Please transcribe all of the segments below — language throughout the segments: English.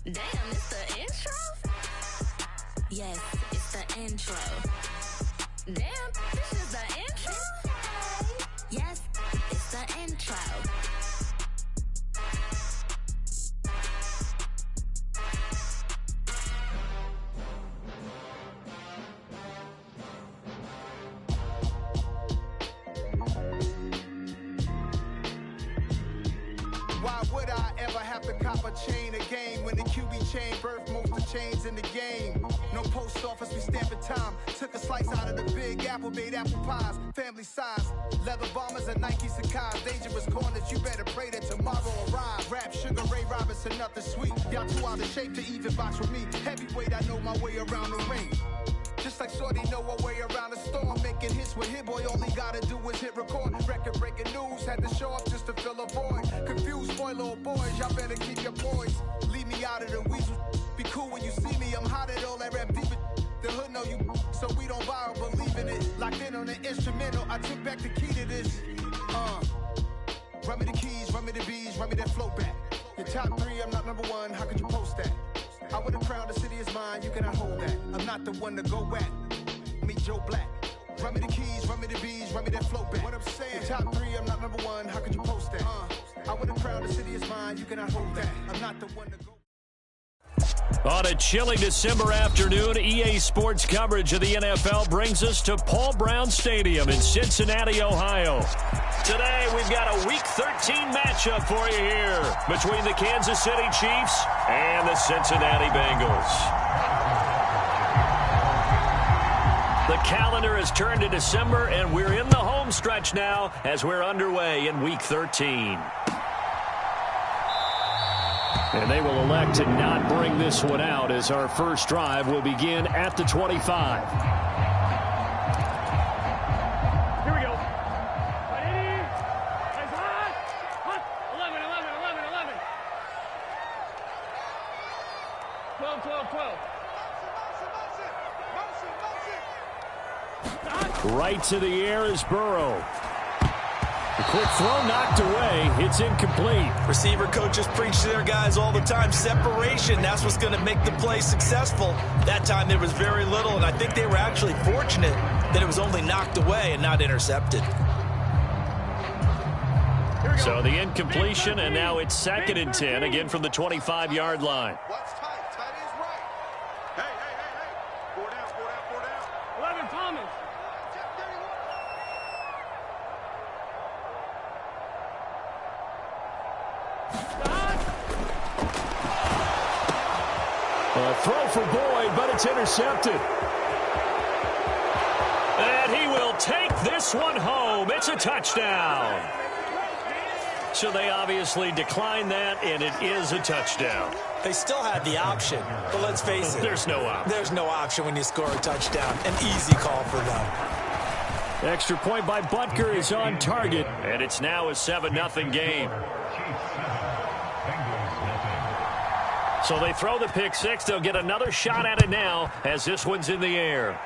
Damn, it's the intro? Yes, it's the intro. Damn, this is the intro? Yes, it's the intro. Why would I ever have to cop a chain again when the QB chain birthed most of the chains in the game? No post office, we stamping time. Took a slice out of the big apple, made apple pies, family size. Leather bombers and Nike Sacai's. Dangerous corners, you better pray that tomorrow arrives. Rap, Sugar Ray Robinson, nothing sweet. Y'all too out of shape to even box with me. Heavyweight, I know my way around the ring. Just like Shorty know her way around the storm. Making hits with Hit Boy, all he gotta do is hit record. Record breaking news, had to show up just to fill a void. Confused boy, little boys, y'all better keep your poise. Leave me out of the weasel. Be cool when you see me, I'm hot at all that rap deep. The hood know you, so we don't borrow, believe in it. Locked in on the instrumental, I took back the key to this. Run me the keys, run me the bees, run me that flow back. Your top three, I'm not number one, how could you post that? I would have crowned the city is mine, you cannot hold that. I'm not the one to go at. Meet Joe Black. Run me the keys, run me the bees, run me that flow back. What I'm saying, your top three, I'm not number one, how could you post that? I would have crowned the city is mine, you cannot hold that. I'm not the one to go. On a chilly December afternoon, EA Sports coverage of the NFL brings us to Paul Brown Stadium in Cincinnati, Ohio. Today, we've got a Week 13 matchup for you here between the Kansas City Chiefs and the Cincinnati Bengals. The calendar has turned to December, and we're in the home stretch now as we're underway in Week 13. And they will elect to not bring this one out as our first drive will begin at the 25. Here we go. Ready? Eyes hot. Hot. 11, 11, 11, 11. 12, 12, 12. Right to the air is Burrow. The quick throw knocked away. It's incomplete. Receiver coaches preach to their guys all the time. Separation, that's what's going to make the play successful. That time there was very little, and I think they were actually fortunate that it was only knocked away and not intercepted. So the incompletion, and now it's 2nd and 10, again from the 25-yard line. What's tight? Tight is right. Hey. 4 down. 11, Thomas. A throw for Boyd, but it's intercepted. And he will take this one home. It's a touchdown. So they obviously declined that, and it is a touchdown. They still had the option, but let's face it. There's no option. There's no option when you score a touchdown. An easy call for them. Extra point by Butker is on target, and it's now a 7-0 game. So they throw the pick six. They'll get another shot at it now as this one's in the air.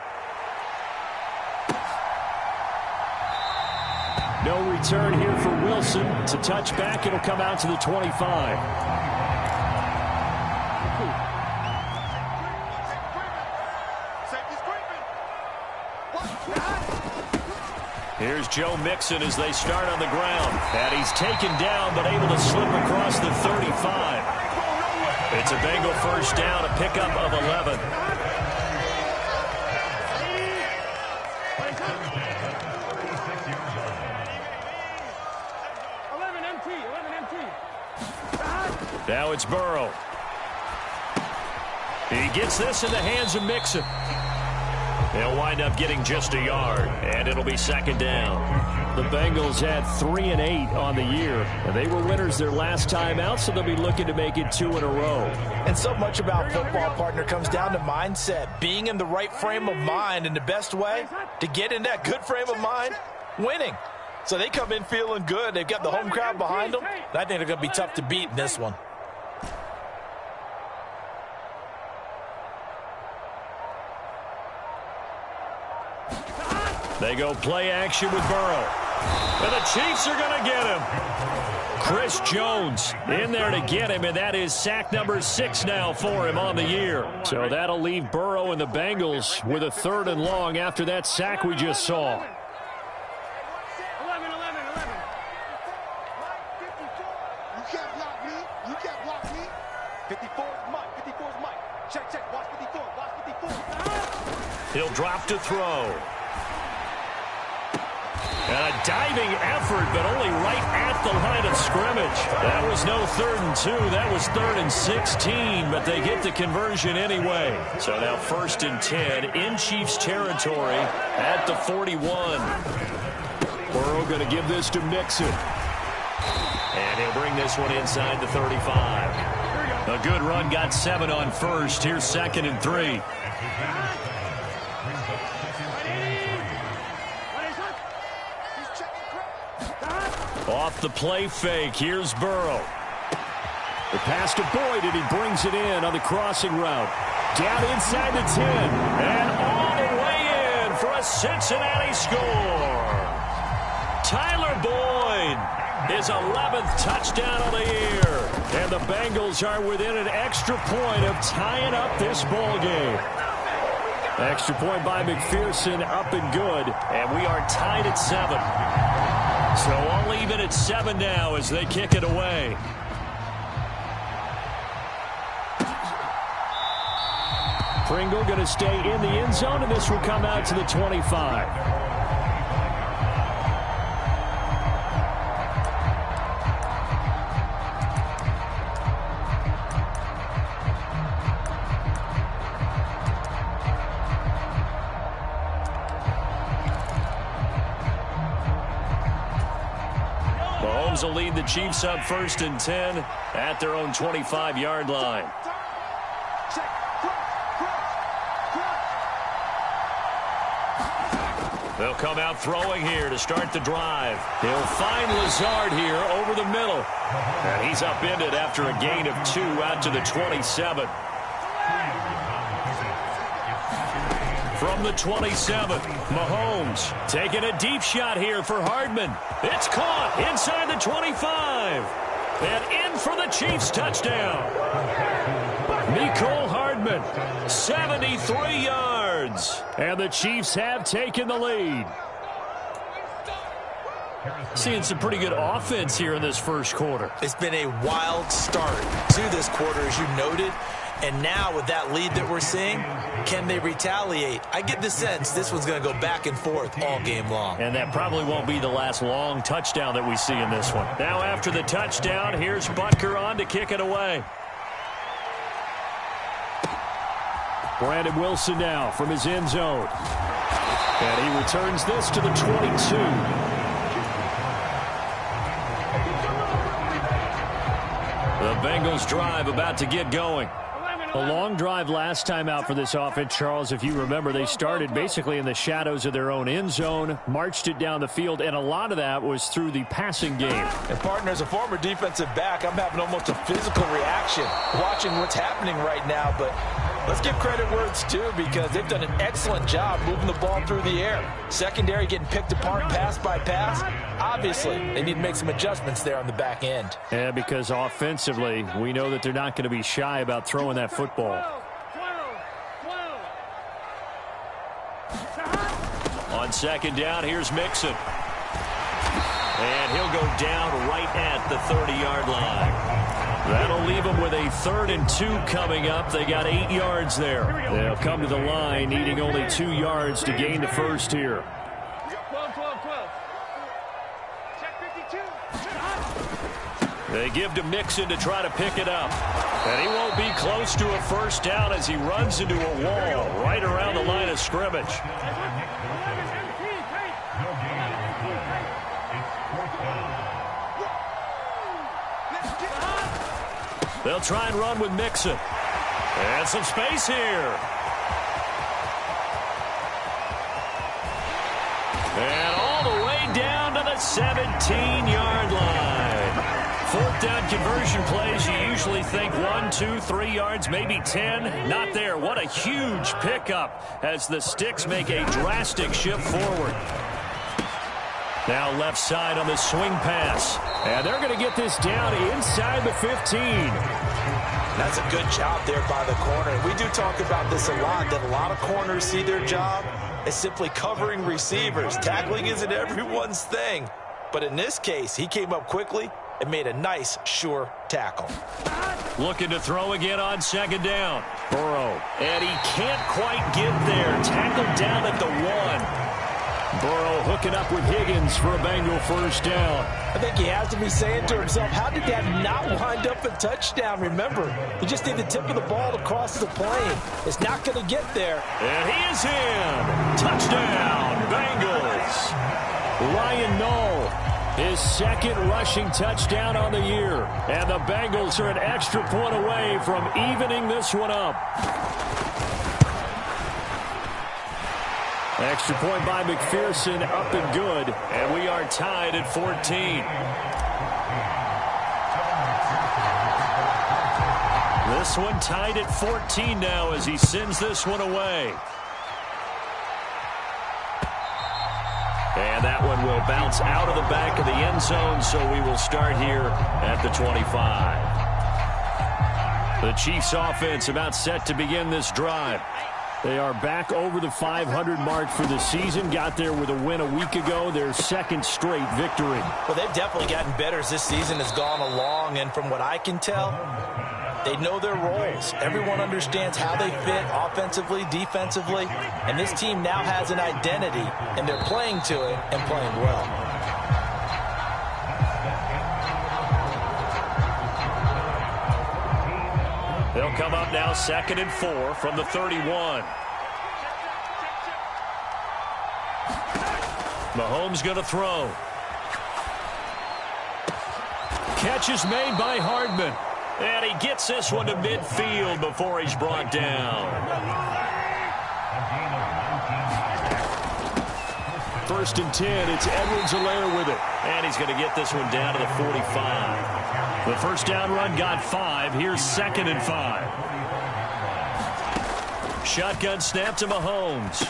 No return here for Wilson. It's a touchback. It'll come out to the 25. Here's Joe Mixon as they start on the ground. And he's taken down but able to slip across the 35. It's a Bengal first down, a pickup of 11. Now it's Burrow. He gets this in the hands of Mixon. They'll wind up getting just a yard, and it'll be 2nd down. The Bengals had 3 and 8 on the year. They were winners their last time out, so they'll be looking to make it 2 in a row. And so much about football, partner, comes down to mindset. Being in the right frame of mind, and the best way to get in that good frame of mind, winning. So they come in feeling good. They've got the home crowd behind them. I think they're going to be tough to beat in this one. They go play action with Burrow. And the Chiefs are going to get him. Chris Jones in there to get him, and that is sack number 6 now for him on the year. So that'll leave Burrow and the Bengals with a 3rd and long after that sack we just saw. 11. You can't block me. You can't block me. 54 is Mike. 54 is Mike. Check. Watch 54. Watch 54. He'll drop to throw. And a diving effort, but only right at the line of scrimmage. That was no 3rd and 2. That was 3rd and 16, but they get the conversion anyway. So now 1st and 10 in Chiefs territory at the 41. Burrow going to give this to Mixon. And he'll bring this one inside the 35. A good run, got 7 on 1st. Here's 2nd and 3. Off the play fake, here's Burrow. The pass to Boyd, and he brings it in on the crossing route. Down inside the 10, and all the way in for a Cincinnati score. Tyler Boyd, his 11th touchdown of the year. And the Bengals are within an extra point of tying up this ball game. Extra point by McPherson, up and good, and we are tied at 7. So all even at 7 now as they kick it away. Pringle going to stay in the end zone, and this will come out to the 25. Will lead the Chiefs up 1st and 10 at their own 25-yard line. They'll come out throwing here to start the drive. He'll find Lazard here over the middle. And he's upended after a gain of 2 out to the 27. From the 27, Mahomes taking a deep shot here for Hardman. It's caught inside the 25. And in for the Chiefs touchdown. Mecole Hardman, 73 yards. And the Chiefs have taken the lead. Seeing some pretty good offense here in this first quarter. It's been a wild start to this quarter, as you noted. And now with that lead that we're seeing, can they retaliate? I get the sense this one's going to go back and forth all game long. And that probably won't be the last long touchdown that we see in this one. Now after the touchdown, here's Butker on to kick it away. Brandon Wilson now from his end zone. And he returns this to the 22. The Bengals drive about to get going. A long drive last time out for this offense, Charles. If you remember, they started basically in the shadows of their own end zone, marched it down the field, and a lot of that was through the passing game. And, partner, as a former defensive back, I'm having almost a physical reaction watching what's happening right now. But let's give credit where it's due, because they've done an excellent job moving the ball through the air. Secondary getting picked apart pass by pass. Obviously, they need to make some adjustments there on the back end. Yeah, because offensively, we know that they're not going to be shy about throwing that football. On 2nd down, here's Mixon. And he'll go down right at the 30-yard line. That'll leave them with a 3rd and 2 coming up. They got 8 yards there. They'll come to the line, needing only 2 yards to gain the first here. 12. Check 52. They give to Mixon to try to pick it up. And he won't be close to a first down as he runs into a wall right around the line of scrimmage. They'll try and run with Mixon. And some space here. And all the way down to the 17-yard line. 4th down conversion plays, you usually think 1, 2, 3 yards, maybe 10. Not there. What a huge pickup as the Sticks make a drastic shift forward. Now left side on the swing pass. And they're going to get this down inside the 15. That's a good job there by the corner. We do talk about this a lot, that a lot of corners see their job as simply covering receivers. Tackling isn't everyone's thing. But in this case, he came up quickly and made a nice, sure tackle. Looking to throw again on second down. Burrow. And he can't quite get there. Tackled down at the 1. Burrow hooking up with Higgins for a Bengal first down. I think he has to be saying to himself, how did that not wind up a touchdown? Remember, you just need the tip of the ball to cross the plane. It's not going to get there. And he is in. Touchdown, Bengals. Ryan Knoll, his second rushing touchdown on the year. And the Bengals are an extra point away from evening this one up. Extra point by McPherson, up and good. And we are tied at 14. This one tied at 14 now as he sends this one away. And that one will bounce out of the back of the end zone, so we will start here at the 25. The Chiefs offense about set to begin this drive. They are back over the 500 mark for the season. Got there with a win a week ago, their second straight victory. Well, they've definitely gotten better as this season has gone along, and from what I can tell, they know their roles. Everyone understands how they fit offensively, defensively, and this team now has an identity, and they're playing to it and playing well. They'll come up now 2nd and 4 from the 31. Mahomes going to throw. Catch is made by Hardman. And he gets this one to midfield before he's brought down. 1st and 10. It's Edwards-Helaire with it. And he's going to get this one down to the 45. The first down run got 5. Here's 2nd and 5. Shotgun snap to Mahomes.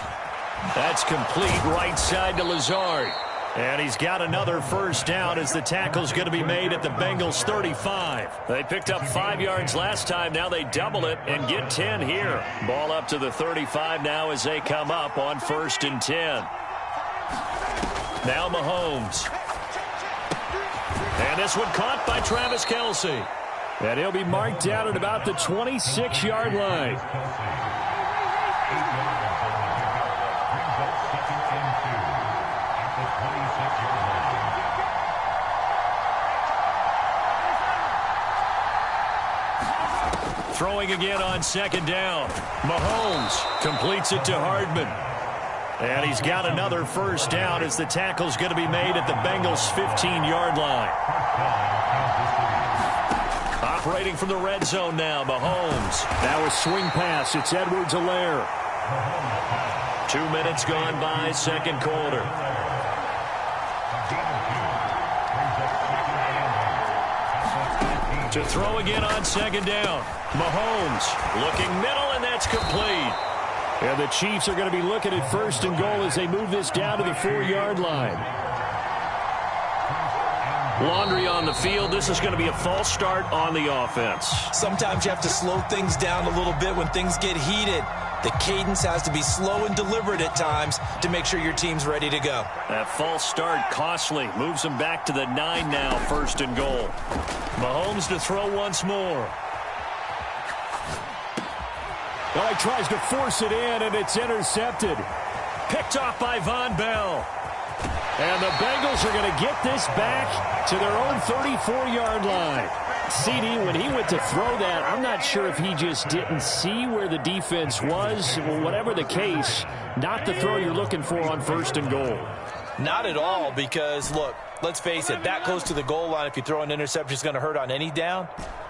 That's complete right side to Lazard. And he's got another first down as the tackle's going to be made at the Bengals 35. They picked up 5 yards last time. Now they double it and get 10 here. Ball up to the 35 now as they come up on 1st and 10. Now Mahomes. And this one caught by Travis Kelce. And he'll be marked down at about the 26-yard line. Throwing again on 2nd down. Mahomes completes it to Hardman. And he's got another first down as the tackle's going to be made at the Bengals' 15-yard line. Operating from the red zone now, Mahomes. Now a swing pass. It's Edwards-Helaire. 2 minutes gone by, second quarter. To throw again on 2nd down. Mahomes looking middle, and that's complete. And the Chiefs are going to be looking at 1st and goal as they move this down to the 4-yard line. Laundry on the field. This is going to be a false start on the offense. Sometimes you have to slow things down a little bit when things get heated. The cadence has to be slow and deliberate at times to make sure your team's ready to go. That false start costly. Moves them back to the 9 now, 1st and goal. Mahomes to throw once more. Well, he tries to force it in, and it's intercepted. Picked off by Von Bell. And the Bengals are going to get this back to their own 34-yard line. CD, when he went to throw that, I'm not sure if he just didn't see where the defense was. Well, whatever the case, not the throw you're looking for on 1st and goal. Not at all, because, look, let's face it, that close to the goal line, if you throw an interception, is going to hurt on any down.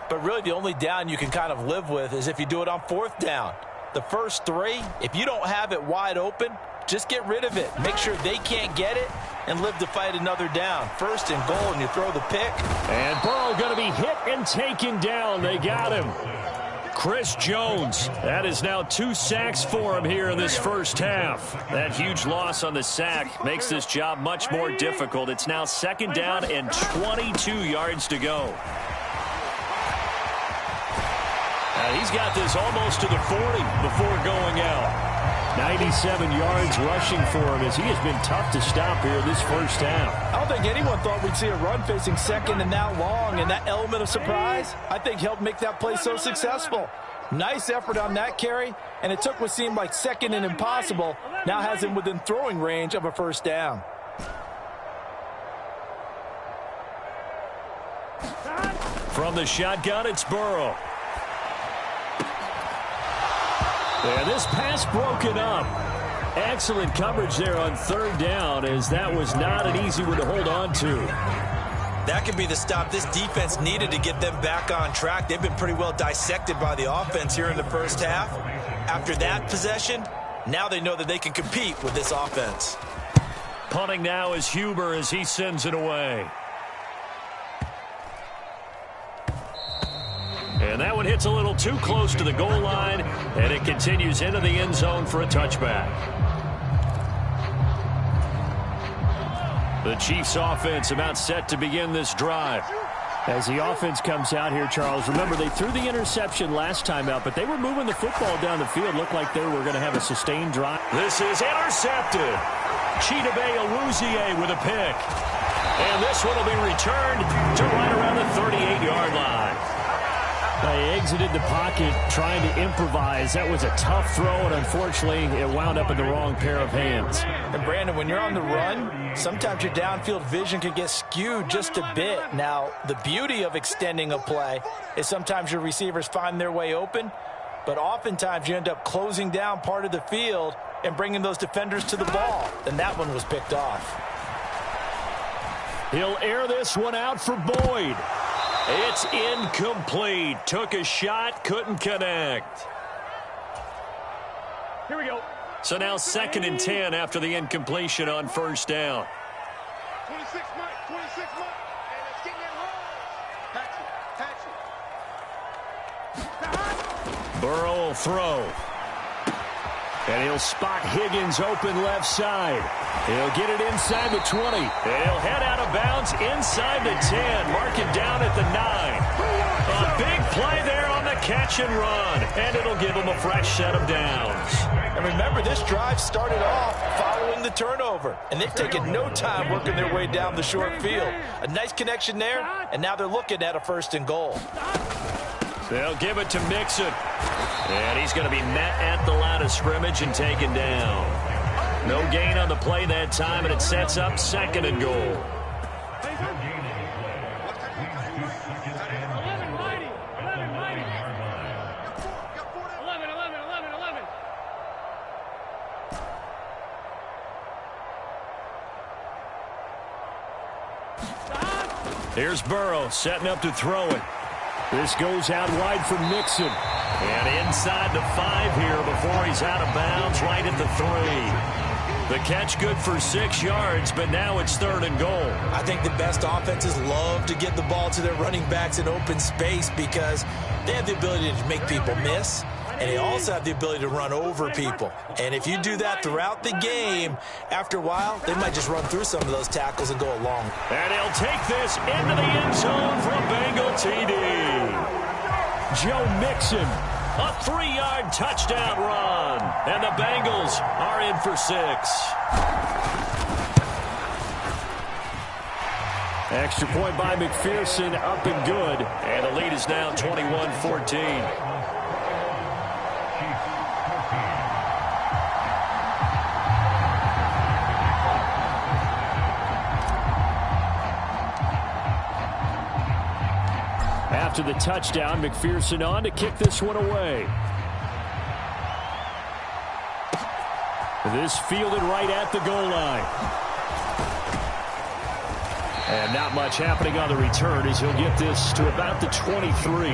But really the only down you can kind of live with is if you do it on 4th down. The first 3, if you don't have it wide open, just get rid of it. Make sure they can't get it and live to fight another down. 1st and goal, and you throw the pick. And Burrow going to be hit and taken down. They got him. Chris Jones. That is now 2 sacks for him here in this first half. That huge loss on the sack makes this job much more difficult. It's now 2nd down and 22 yards to go. He's got this almost to the 40 before going out. 97 yards rushing for him as he has been tough to stop here this first half. I don't think anyone thought we'd see a run facing second and that long, and that element of surprise, I think, helped make that play so successful. Nice effort on that carry, and it took what seemed like second and impossible, now has him within throwing range of a first down. From the shotgun, it's Burrow. And this pass broken up. Excellent coverage there on 3rd down, as that was not an easy one to hold on to. That could be the stop this defense needed to get them back on track. They've been pretty well dissected by the offense here in the first half. After that possession, now they know that they can compete with this offense. Punting now is Huber as he sends it away. And that one hits a little too close to the goal line, and it continues into the end zone for a touchback. The Chiefs offense about set to begin this drive. As the offense comes out here, Charles, remember they threw the interception last time out, but they were moving the football down the field. Looked like they were going to have a sustained drive. This is intercepted. Chidobe Awuzie with a pick. And this one will be returned to right around the 38-yard line. They exited the pocket trying to improvise. That was a tough throw, and unfortunately, it wound up in the wrong pair of hands. And, Brandon, when you're on the run, sometimes your downfield vision can get skewed just a bit. Now, the beauty of extending a play is sometimes your receivers find their way open, but oftentimes you end up closing down part of the field and bringing those defenders to the ball. And that one was picked off. He'll air this one out for Boyd. It's incomplete. Took a shot, couldn't connect. Here we go. So now 2nd and 10 after the incompletion on 1st down. 26 Mike, and it's getting it wrong. Burrow will throw. And he'll spot Higgins open left side. He'll get it inside the 20. And he'll head out of bounds inside the 10. Mark it down at the 9. A big play there on the catch and run. And it'll give him a fresh set of downs. And remember, this drive started off following the turnover. And they've taken no time working their way down the short field. A nice connection there. And now they're looking at a 1st and goal. They'll give it to Mixon. And he's going to be met at the line of scrimmage and taken down. No gain on the play that time, and it sets up 2nd and goal. Here's Burrow setting up to throw it. This goes out wide for Mixon. And inside the 5 here before he's out of bounds, right at the 3. The catch good for 6 yards, but now it's 3rd and goal. I think the best offenses love to get the ball to their running backs in open space because they have the ability to make people miss, and they also have the ability to run over people. And if you do that throughout the game, after a while, they might just run through some of those tackles and go along. And he'll take this into the end zone for a Bengal TD. Joe Mixon, a 3-yard touchdown run. And the Bengals are in for 6. Extra point by McPherson, up and good. And the lead is now 21-14. After the touchdown, McPherson on to kick this one away. This fielded right at the goal line. And not much happening on the return as he'll get this to about the 23.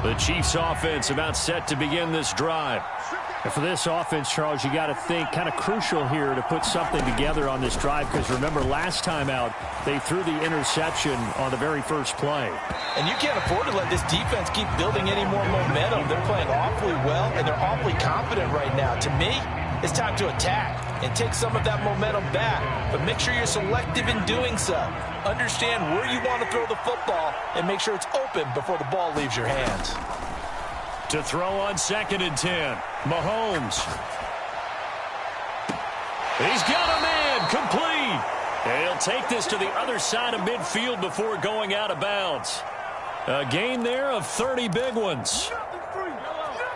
The Chiefs offense about set to begin this drive. And for this offense, Charles, you got to think kind of crucial here to put something together on this drive, because remember last time out they threw the interception on the very first play. And you can't afford to let this defense keep building any more momentum. They're playing awfully well, and they're awfully confident right now. To me, it's time to attack and take some of that momentum back, but make sure you're selective in doing so. Understand where you want to throw the football and make sure it's open before the ball leaves your hands. To throw on 2nd and 10, Mahomes. He's got a man, complete. And he'll take this to the other side of midfield before going out of bounds. A gain there of 30 big ones.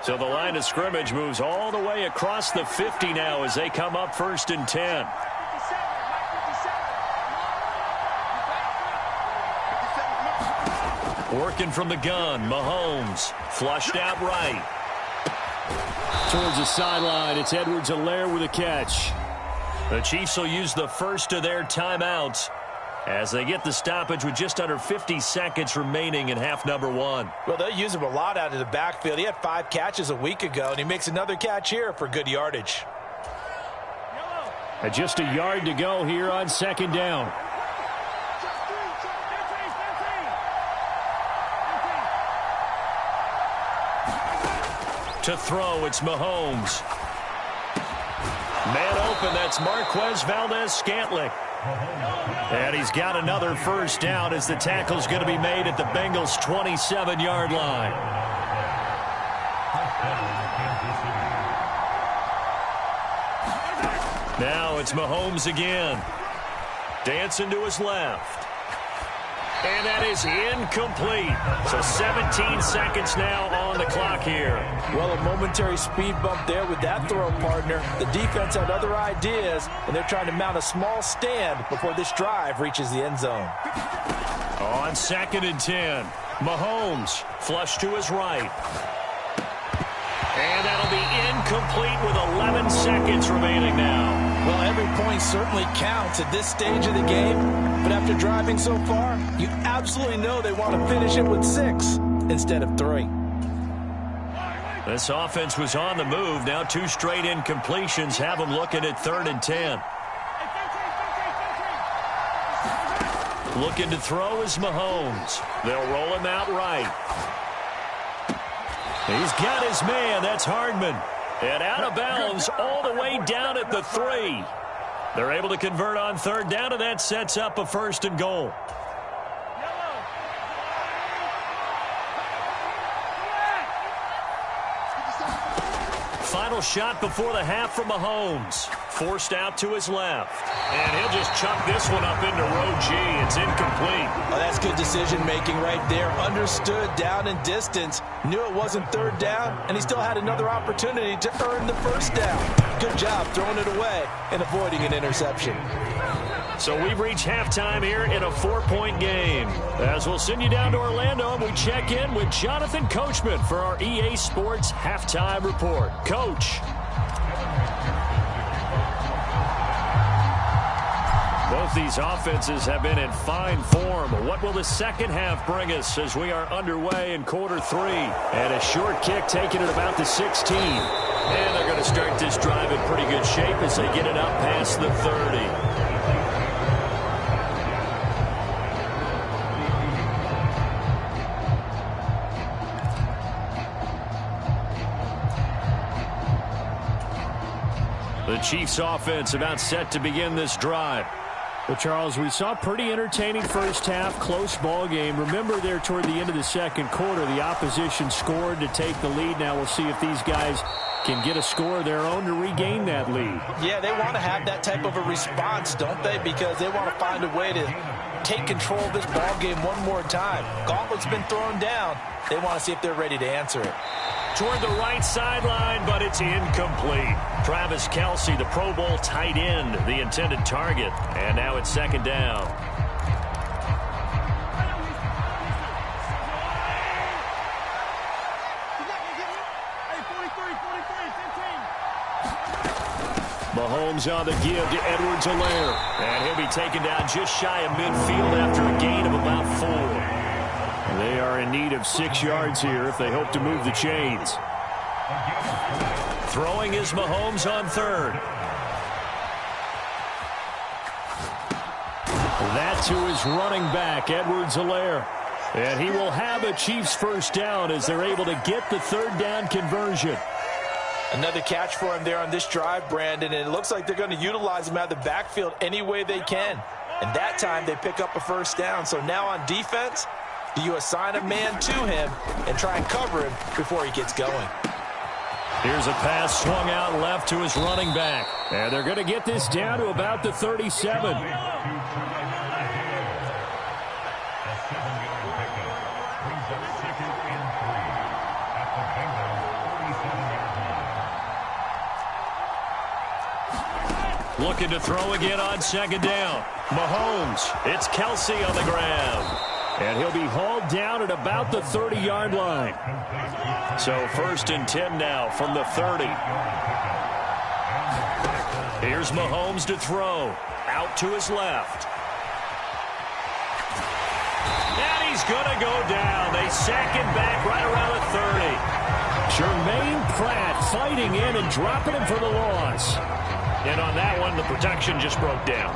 So the line of scrimmage moves all the way across the 50 now as they come up 1st and 10. Working from the gun, Mahomes flushed out right. Towards the sideline, it's Edwards-Helaire with a catch. The Chiefs will use the first of their timeouts as they get the stoppage with just under 50 seconds remaining in half number 1. Well, they'll use him a lot out of the backfield. He had 5 catches a week ago, and he makes another catch here for good yardage. And just a yard to go here on 2nd down. To throw, it's Mahomes. Man open, that's Marquez Valdez-Scantling. And he's got another first down as the tackle's going to be made at the Bengals' 27-yard line. Now it's Mahomes again. Dancing to his left. And that is incomplete. So 17 seconds now on the clock here. Well, a momentary speed bump there with that throw, partner. The defense had other ideas, and they're trying to mount a small stand before this drive reaches the end zone. On 2nd and 10, Mahomes flush to his right. And that'll be incomplete with 11 seconds remaining now. Well, every point certainly counts at this stage of the game, but after driving so far, you absolutely know they want to finish it with 6 instead of 3. This offense was on the move. Now 2 straight incompletions have them looking at 3rd and 10. Looking to throw is Mahomes. They'll roll him out right. He's got his man. That's Hardman. And out of bounds all the way down at the 3. They're able to convert on 3rd down, and that sets up a 1st and goal. Final shot before the half from Mahomes. Forced out to his left. And he'll just chuck this one up into row G. It's incomplete. Oh, that's good decision-making right there. Understood down and distance. Knew it wasn't 3rd down, and he still had another opportunity to earn the 1st down. Good job throwing it away and avoiding an interception. So we've reached halftime here in a 4-point game. As we'll send you down to Orlando, and we check in with Jonathan Coachman for our EA Sports Halftime Report. Coach. Both these offenses have been in fine form. What will the second half bring us as we are underway in quarter 3? And a short kick taken at about the 16. And they're going to start this drive in pretty good shape as they get it up past the 30. The Chiefs offense about set to begin this drive. Well, Charles, we saw pretty entertaining first half, close ball game. Remember there toward the end of the second quarter, the opposition scored to take the lead. Now we'll see if these guys can get a score of their own to regain that lead. Yeah, they want to have that type of a response, don't they? Because they want to find a way to take control of this ball game one more time. Gauntlet's been thrown down. They want to see if they're ready to answer it. Toward the right sideline, but it's incomplete. Travis Kelce, the Pro Bowl tight end, the intended target. And now it's 2nd down. Mahomes on the give to Edwards-Helaire. And he'll be taken down just shy of midfield after a gain of about 4. They are in need of 6 yards here if they hope to move the chains. Throwing is Mahomes on third. That to his running back, Edwards-Helaire. And he will have a Chiefs first down as they're able to get the third down conversion. Another catch for him there on this drive, Brandon, and it looks like they're going to utilize him out of the backfield any way they can. And that time they pick up a first down. So now on defense, do you assign a man to him and try and cover him before he gets going? Here's a pass swung out left to his running back. And they're going to get this down to about the 37. Looking to throw again on second down. Mahomes. It's Kelsey on the grab. And he'll be hauled down at about the 30-yard line. So 1st and 10 now from the 30. Here's Mahomes to throw. Out to his left. And he's going to go down. They sack him back right around the 30. Jermaine Pratt fighting in and dropping him for the loss. And on that one, the protection just broke down.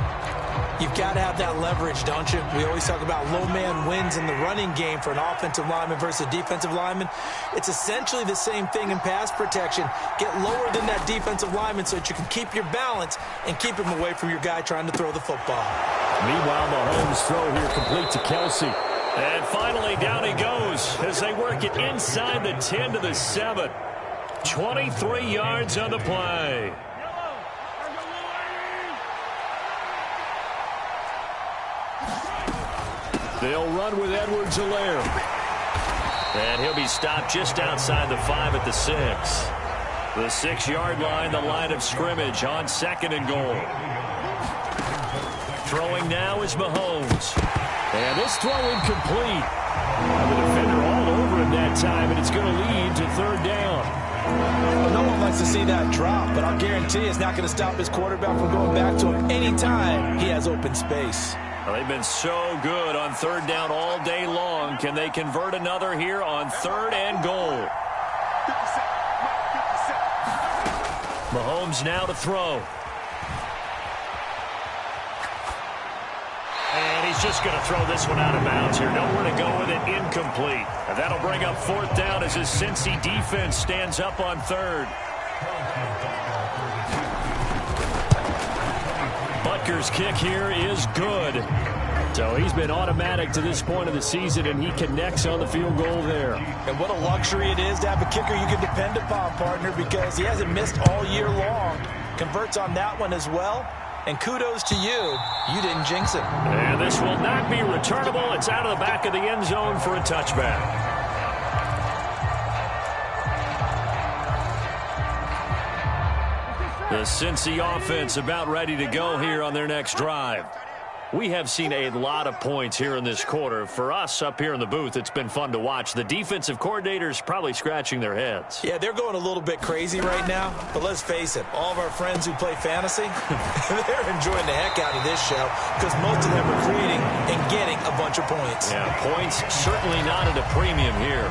You've got to have that leverage, don't you? We always talk about low man wins in the running game for an offensive lineman versus a defensive lineman. It's essentially the same thing in pass protection. Get lower than that defensive lineman so that you can keep your balance and keep him away from your guy trying to throw the football. Meanwhile, Mahomes' throw here complete to Kelsey. And finally, down he goes as they work it inside the 10 to the 7. 23 yards on the play. They'll run with Edwards-Helaire. And he'll be stopped just outside the 5 at the 6. The 6-yard line, the line of scrimmage on 2nd and goal. Throwing now is Mahomes. And this throw incomplete. The defender all over him that time, and it's going to lead to 3rd down. Well, no one likes to see that drop, but I'll guarantee it's not going to stop his quarterback from going back to him anytime he has open space. Well, they've been so good on 3rd down all day long. Can they convert another here on 3rd and goal? Mahomes now to throw. And he's just going to throw this one out of bounds here. Nowhere to go with it. Incomplete. And that'll bring up 4th down as his Cincy defense stands up on 3rd. Butker's kick here is good. So he's been automatic to this point of the season, and he connects on the field goal there. And what a luxury it is to have a kicker you can depend upon, partner, because he hasn't missed all year long. Converts on that one as well. And kudos to you. You didn't jinx it. And this will not be returnable. It's out of the back of the end zone for a touchback. The Cincy offense about ready to go here on their next drive. We have seen a lot of points here in this quarter. For us up here in the booth, it's been fun to watch. The defensive coordinators probably scratching their heads. Yeah, they're going a little bit crazy right now. But let's face it, all of our friends who play fantasy, they're enjoying the heck out of this show because most of them are creating and getting a bunch of points. Yeah, points certainly not at a premium here.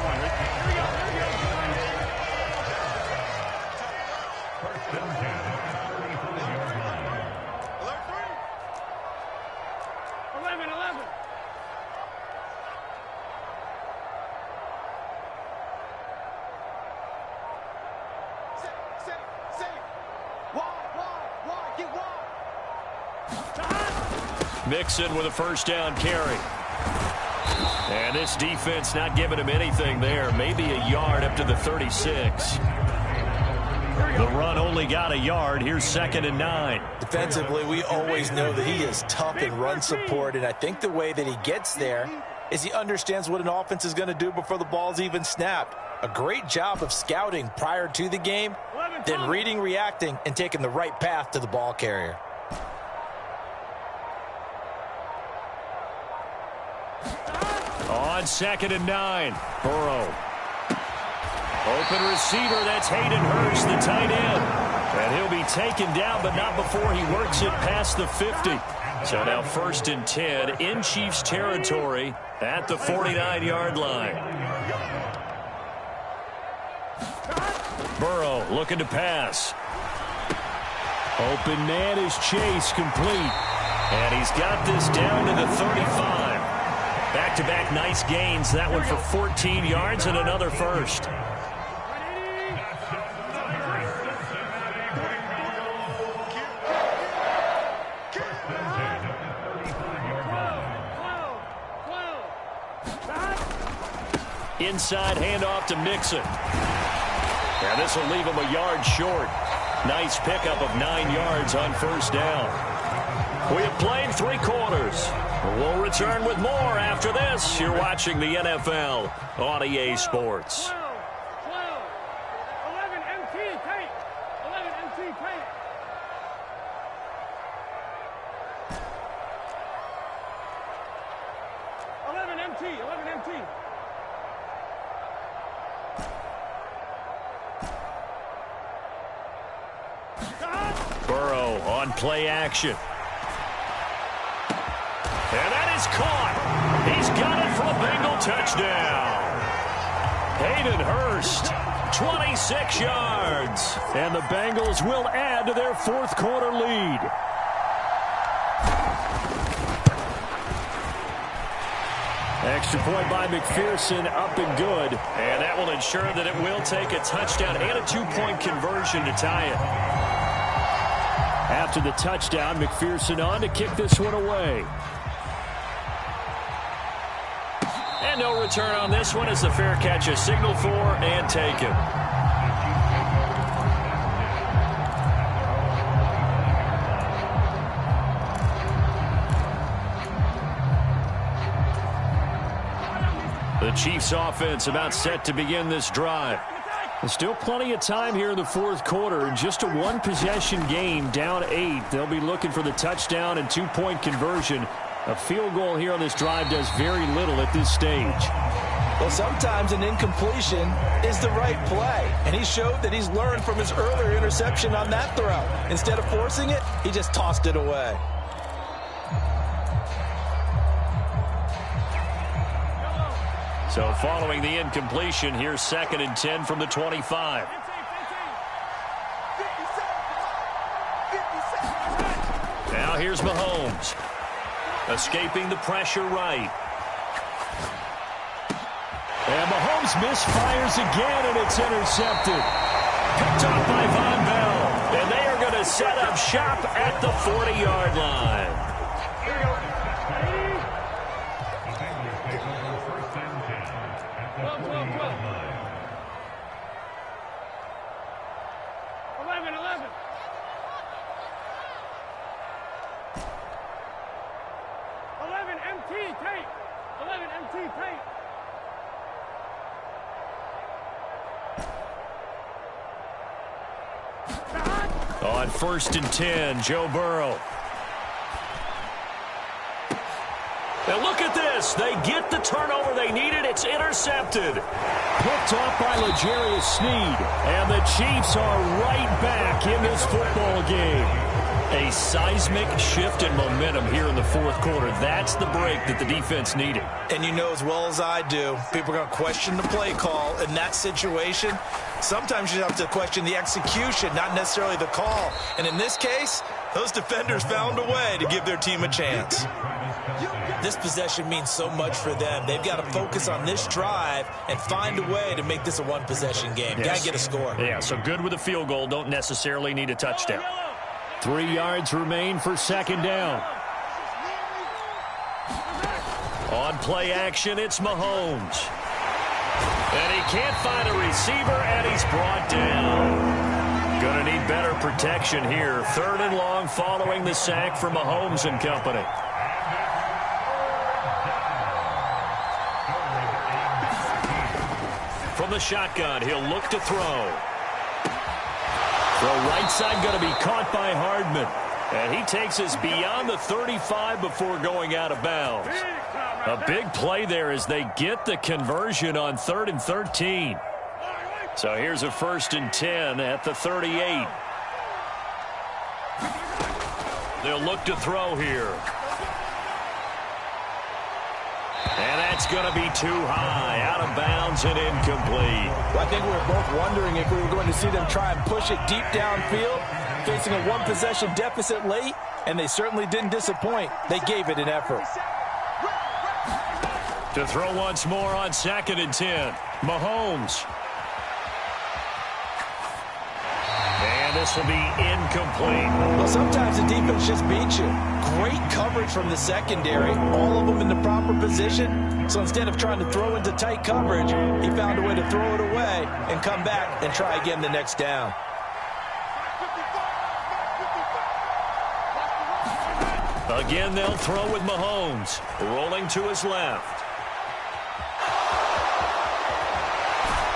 Mixon with a first down carry. And this defense not giving him anything there. Maybe a yard up to the 36. The run only got a yard. Here's 2nd and 9. Defensively, we always know that he is tough in run support, and I think the way that he gets there is he understands what an offense is going to do before the ball's even snapped. A great job of scouting prior to the game, then reading, reacting, and taking the right path to the ball carrier. On 2nd and 9, Burrow. Open receiver, that's Hayden Hurst, the tight end. And he'll be taken down, but not before he works it past the 50. So now 1st and 10 in Chiefs territory at the 49-yard line. Burrow looking to pass. Open man is Chase, complete. And he's got this down to the 35. Back-to-back nice gains. That one for 14 yards and another first. Inside handoff to Mixon. And this will leave him a yard short. Nice pickup of 9 yards on first down. We have played 3 quarters. We'll return with more after this. You're watching the NFL on EA Sports. 11 MT tape. 11 MT tape. 11 MT. 11 MT. Burrow on play action. And that is caught. He's got it for a Bengal touchdown. Hayden Hurst, 26 yards. And the Bengals will add to their fourth quarter lead. Extra point by McPherson, up and good. And that will ensure that it will take a touchdown and a 2-point conversion to tie it. After the touchdown, McPherson on to kick this one away. And no return on this one as the fair catch is signaled for and taken. The Chiefs offense about set to begin this drive. There's still plenty of time here in the fourth quarter. Just a one-possession game, down 8. They'll be looking for the touchdown and 2-point conversion. A field goal here on this drive does very little at this stage. Well, sometimes an incompletion is the right play, and he showed that he's learned from his earlier interception on that throw. Instead of forcing it, he just tossed it away. So following the incompletion, here's 2nd and 10 from the 25. Now here's Mahomes. Escaping the pressure right. And Mahomes misfires again, and it's intercepted. Picked off by Von Bell. And they are going to set up shop at the 40-yard line. On 1st and 10, Joe Burrow. And look at this. They get the turnover they needed. It's intercepted. Picked off by L'Jarius Sneed. And the Chiefs are right back in this football game. A seismic shift in momentum here in the fourth quarter. That's the break that the defense needed. And you know as well as I do, people are going to question the play call in that situation. Sometimes you have to question the execution, not necessarily the call. And in this case, those defenders found a way to give their team a chance. This possession means so much for them. They've got to focus on this drive and find a way to make this a one-possession game. Got to get a score. Yeah, so good with a field goal. Don't necessarily need a touchdown. 3 yards remain for 2nd down. On play action, it's Mahomes. And he can't find a receiver, and he's brought down. Going to need better protection here. 3rd and long following the sack from Mahomes and company. From the shotgun, he'll look to throw. Throw right side going to be caught by Hardman. And he takes us beyond the 35 before going out of bounds. A big play there as they get the conversion on 3rd and 13. So here's a 1st and 10 at the 38. They'll look to throw here. And that's going to be too high, out of bounds and incomplete. Well, I think we were both wondering if we were going to see them try and push it deep downfield, facing a one-possession deficit late, and they certainly didn't disappoint. They gave it an effort. To throw once more on 2nd and 10. Mahomes. And this will be incomplete. Well, sometimes the defense just beats you. Great coverage from the secondary, all of them in the proper position. So instead of trying to throw into tight coverage, he found a way to throw it away and come back and try again the next down. Again, they'll throw with Mahomes, rolling to his left.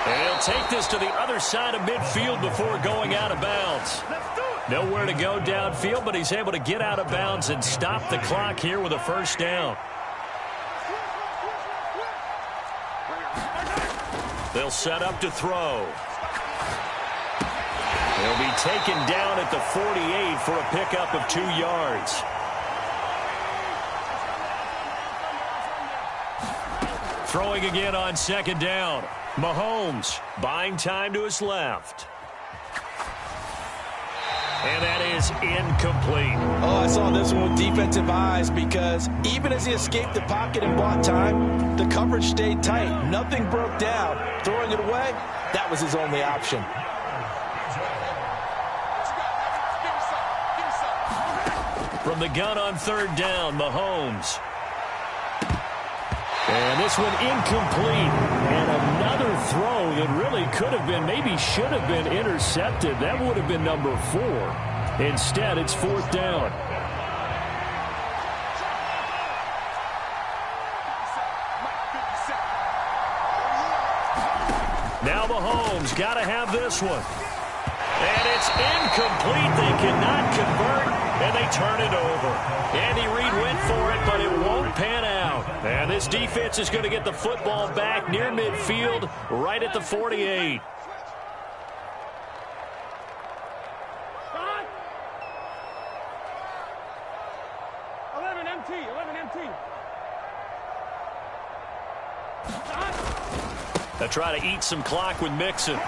And he'll take this to the other side of midfield before going out of bounds. Nowhere to go downfield, but he's able to get out of bounds and stop the clock here with a first down. They'll set up to throw. He'll be taken down at the 48 for a pickup of 2 yards. Throwing again on 2nd down. Mahomes buying time to his left. And that is incomplete. Oh, I saw this one with defensive eyes because even as he escaped the pocket and bought time, the coverage stayed tight. Nothing broke down. Throwing it away, that was his only option. From the gun on 3rd down, Mahomes. And this one incomplete. And another throw that really could have been, maybe should have been intercepted. That would have been number 4. Instead, it's 4th down. Now Mahomes got to have this one. And it's incomplete. They cannot convert, and they turn it over. Andy Reid went for it, but it won't pan out. And this defense is going to get the football back near midfield, right at the 48. They'll try to eat some clock with Mixon.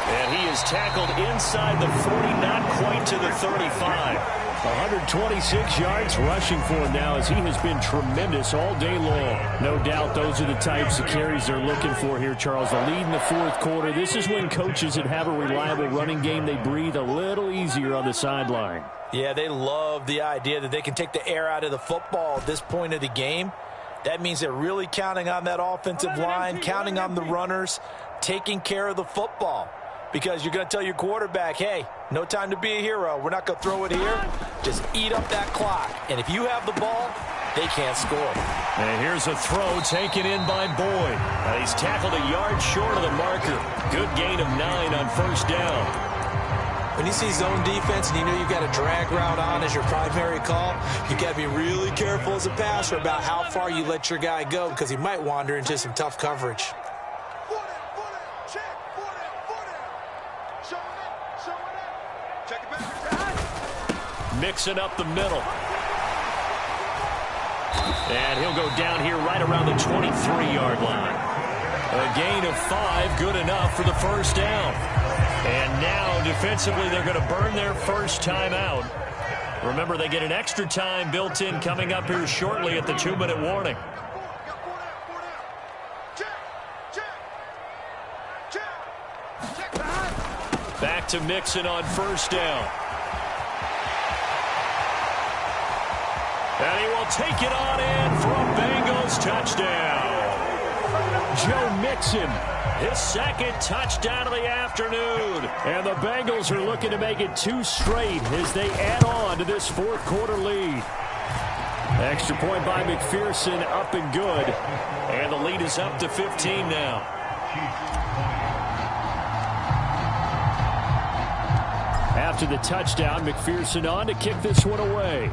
And he is tackled inside the 40, not quite to the 35. 126 yards rushing for him now as he has been tremendous all day long. No doubt those are the types of carries they're looking for here, Charles. The lead in the 4th quarter. This is when coaches that have a reliable running game, they breathe a little easier on the sideline. Yeah, they love the idea that they can take the air out of the football at this point of the game. That means they're really counting on that offensive line, counting on the runners, taking care of the football. Because you're going to tell your quarterback, hey, no time to be a hero. We're not going to throw it here. Just eat up that clock. And if you have the ball, they can't score. And here's a throw taken in by Boyd. He's tackled a yard short of the marker. Good gain of 9 on 1st down. When you see zone defense and you know you've got a drag route on as your primary call, you've got to be really careful as a passer about how far you let your guy go because he might wander into some tough coverage. Mixing up the middle. And he'll go down here right around the 23-yard line. A gain of 5, good enough for the first down. And now, defensively, they're going to burn their first timeout. Remember, they get an extra time built in coming up here shortly at the 2-minute warning. Back to Mixon on 1st down. And he will take it on in for a Bengals touchdown. Joe Mixon, his 2nd touchdown of the afternoon. And the Bengals are looking to make it 2 straight as they add on to this 4th quarter lead. Extra point by McPherson, up and good. And the lead is up to 15 now. After the touchdown, McPherson on to kick this one away.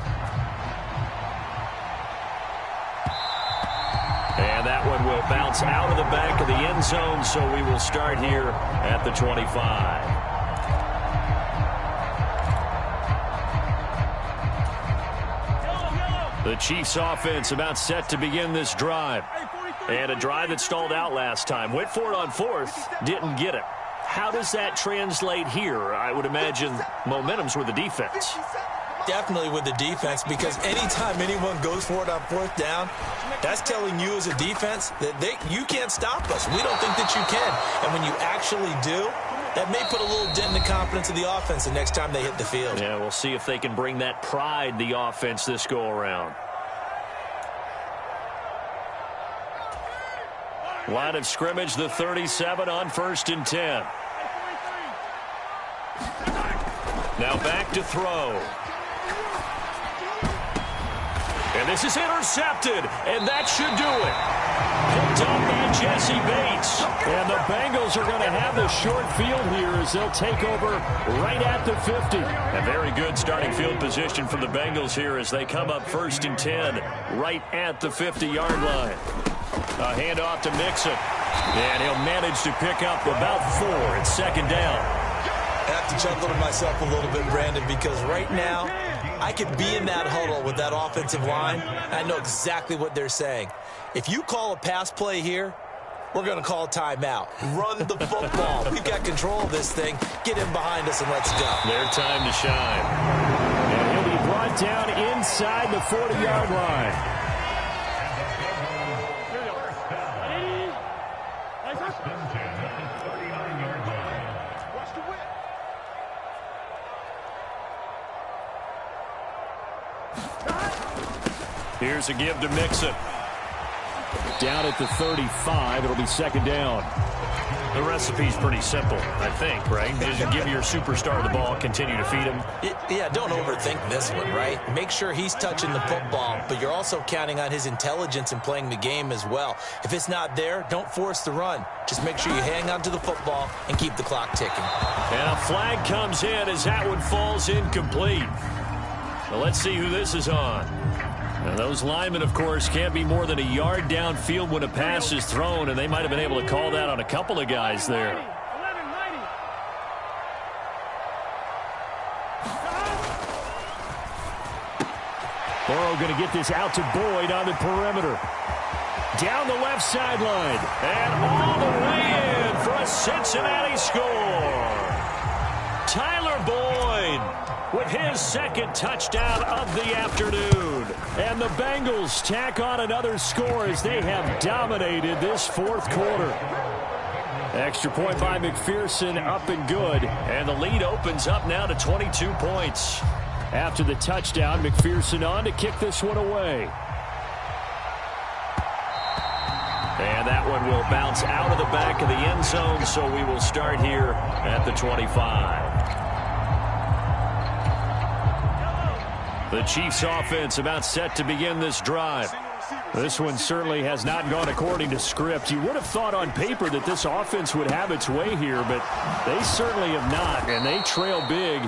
And that one will bounce out of the back of the end zone, so we will start here at the 25. The Chiefs offense about set to begin this drive. And a drive that stalled out last time. Went for it on fourth, didn't get it. How does that translate here? I would imagine momentum's with the defense. Definitely with the defense, because anytime anyone goes for it on fourth down, that's telling you as a defense that you can't stop us. We don't think that you can. And when you actually do, that may put a little dent in the confidence of the offense the next time they hit the field. Yeah, we'll see if they can bring that pride, the offense, this go-around. Line of scrimmage, the 37 on 1st and 10. Now back to throw. And this is intercepted, and that should do it. Picked up by Jesse Bates. And the Bengals are going to have the short field here as they'll take over right at the 50. A very good starting field position for the Bengals here as they come up 1st and 10 right at the 50-yard line. A handoff to Mixon. And he'll manage to pick up about 4 at 2nd down. I have to chuckle to myself a little bit, Brandon, because right now I could be in that huddle with that offensive line. I know exactly what they're saying. If you call a pass play here, we're going to call a timeout. Run the football. We've got control of this thing. Get in behind us and let's go. Their time to shine. And he'll be brought down inside the 40-yard line. Here's a give to Mixon. Down at the 35, it'll be 2nd down. The recipe's pretty simple, I think, right? Just give your superstar the ball, continue to feed him. Yeah, don't overthink this one, right? Make sure he's touching the football, but you're also counting on his intelligence in playing the game as well. If it's not there, don't force the run. Just make sure you hang on to the football and keep the clock ticking. And a flag comes in as that one falls incomplete. So let's see who this is on. And those linemen, of course, can't be more than a yard downfield when a pass is thrown, and they might have been able to call that on a couple of guys there. Burrow going to get this out to Boyd on the perimeter. Down the left sideline. And all the way in for a Cincinnati score. Tyler Boyd with his 2nd touchdown of the afternoon. And the Bengals tack on another score as they have dominated this 4th quarter. Extra point by McPherson, up and good. And the lead opens up now to 22 points. After the touchdown, McPherson on to kick this one away. And that one will bounce out of the back of the end zone, so we will start here at the 25. The Chiefs offense about set to begin this drive. This one certainly has not gone according to script. You would have thought on paper that this offense would have its way here, but they certainly have not, and they trail big.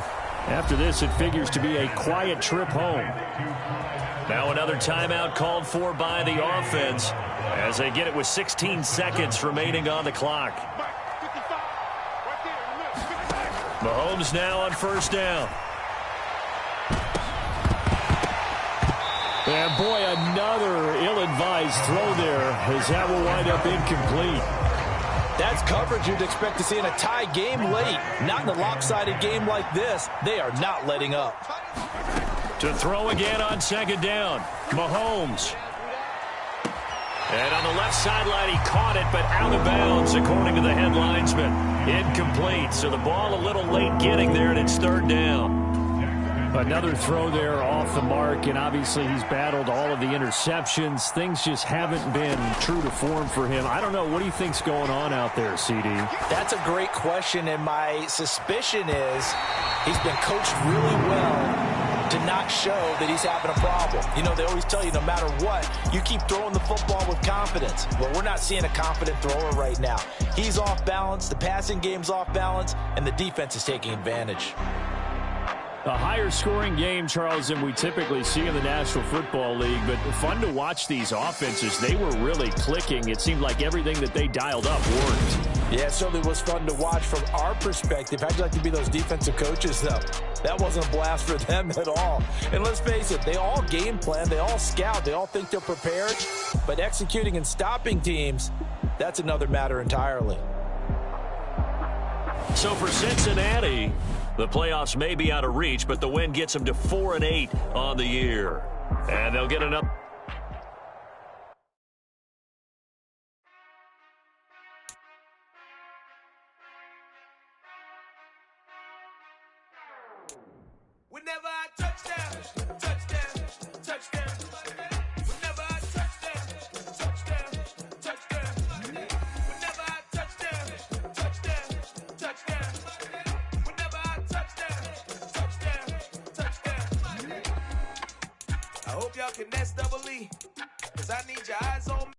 After this, it figures to be a quiet trip home. Now another timeout called for by the offense as they get it with 16 seconds remaining on the clock. Mahomes now on 1st down. And boy, another ill-advised throw there as that will wind up incomplete. That's coverage you'd expect to see in a tie game late. Not in a lopsided game like this. They are not letting up. To throw again on 2nd down. Mahomes. And on the left sideline, he caught it, but out of bounds, according to the head linesman. Incomplete. So the ball a little late getting there, and it's 3rd down. Another throw there off the mark, and obviously he's battled all of the interceptions. Things just haven't been true to form for him. I don't know. What do you think's going on out there, CD? That's a great question, and my suspicion is he's been coached really well to not show that he's having a problem. You know, they always tell you no matter what, you keep throwing the football with confidence. Well, we're not seeing a confident thrower right now. He's off balance, the passing game's off balance, and the defense is taking advantage. A higher scoring game, Charles, than we typically see in the National Football League, but fun to watch these offenses. They were really clicking. It seemed like everything that they dialed up worked. Yeah, it certainly was fun to watch from our perspective. How'd you like to be those defensive coaches, though? That wasn't a blast for them at all. And let's face it, they all game plan, they all scout, they all think they're prepared. But executing and stopping teams, that's another matter entirely. So for Cincinnati, the playoffs may be out of reach, but the win gets them to 4-8 on the year. And they'll get another. Whenever I touchdown, touchdown, touchdown. Whenever I touchdown, touchdown, touchdown. Whenever I touchdown, touchdown, touchdown. Whenever I touchdown, touchdown. I hope y'all can nest double E, 'cause I need your eyes on me.